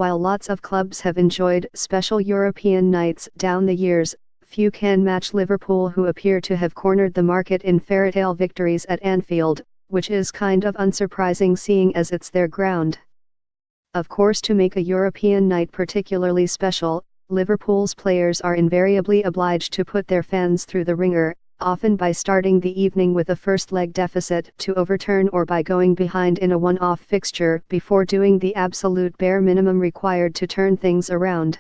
While lots of clubs have enjoyed special European nights down the years, few can match Liverpool, who appear to have cornered the market in fairytale victories at Anfield, which is kind of unsurprising seeing as it's their ground. Of course, to make a European night particularly special, Liverpool's players are invariably obliged to put their fans through the ringer, often by starting the evening with a first leg deficit to overturn or by going behind in a one-off fixture before doing the absolute bare minimum required to turn things around.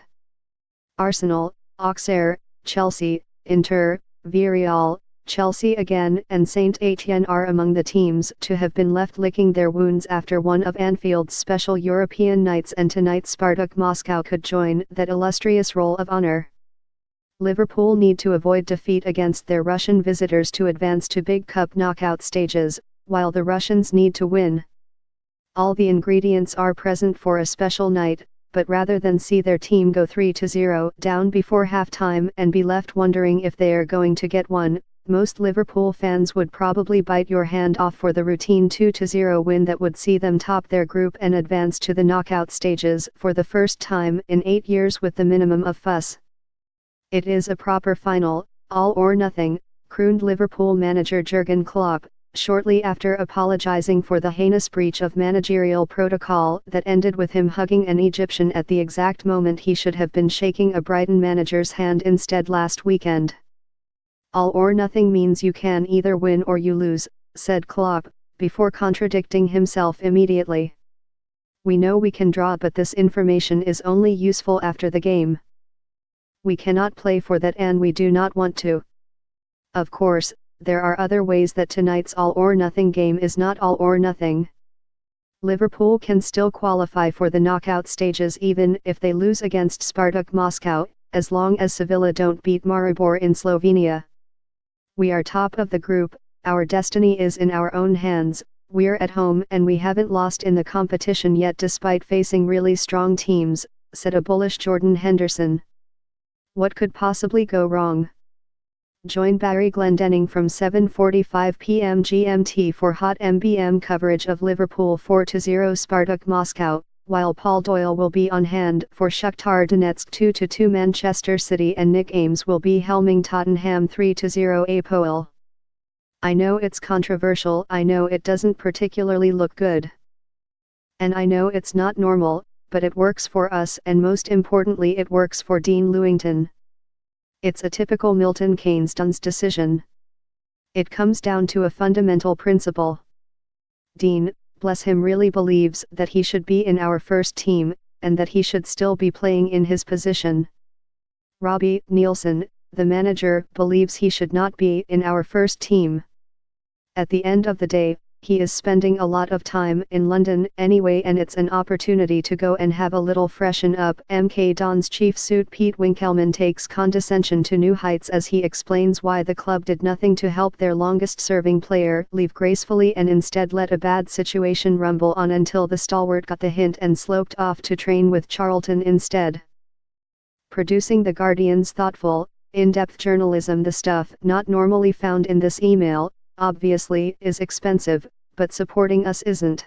Arsenal, Auxerre, Chelsea, Inter, Villarreal, Chelsea again and Saint Etienne are among the teams to have been left licking their wounds after one of Anfield's special European nights, and tonight Spartak Moscow could join that illustrious roll of honor. Liverpool need to avoid defeat against their Russian visitors to advance to big cup knockout stages, while the Russians need to win. All the ingredients are present for a special night, but rather than see their team go 3-0 down before halftime and be left wondering if they are going to get one, most Liverpool fans would probably bite your hand off for the routine 2-0 win that would see them top their group and advance to the knockout stages for the first time in 8 years with the minimum of fuss. It is a proper final, all or nothing, crooned Liverpool manager Jurgen Klopp, shortly after apologizing for the heinous breach of managerial protocol that ended with him hugging an Egyptian at the exact moment he should have been shaking a Brighton manager's hand instead last weekend. All or nothing means you can either win or you lose, said Klopp, before contradicting himself immediately. We know we can draw, but this information is only useful after the game. We cannot play for that and we do not want to. Of course, there are other ways that tonight's all or nothing game is not all or nothing. Liverpool can still qualify for the knockout stages even if they lose against Spartak Moscow, as long as Sevilla don't beat Maribor in Slovenia. We are top of the group, our destiny is in our own hands, we're at home and we haven't lost in the competition yet despite facing really strong teams, said a bullish Jordan Henderson. What could possibly go wrong? Join Barry Glendenning from 7:45 p.m. GMT for hot MBM coverage of Liverpool 4-0 Spartak Moscow, while Paul Doyle will be on hand for Shakhtar Donetsk 2-2 Manchester City and Nick Ames will be helming Tottenham 3-0 Apoel. I know it's controversial, I know it doesn't particularly look good. And I know it's not normal, but it works for us and most importantly it works for Dean Lewington. It's a typical Milton Keynes decision. It comes down to a fundamental principle. Dean, bless him, really believes that he should be in our first team, and that he should still be playing in his position. Robbie Nielsen, the manager, believes he should not be in our first team. At the end of the day, he is spending a lot of time in London anyway and it's an opportunity to go and have a little freshen up. MK Dons chief suit Pete Winkelman takes condescension to new heights as he explains why the club did nothing to help their longest-serving player leave gracefully and instead let a bad situation rumble on until the stalwart got the hint and sloped off to train with Charlton instead. Producing The Guardian's thoughtful, in-depth journalism, the stuff not normally found in this email, obviously, is expensive, but supporting us isn't.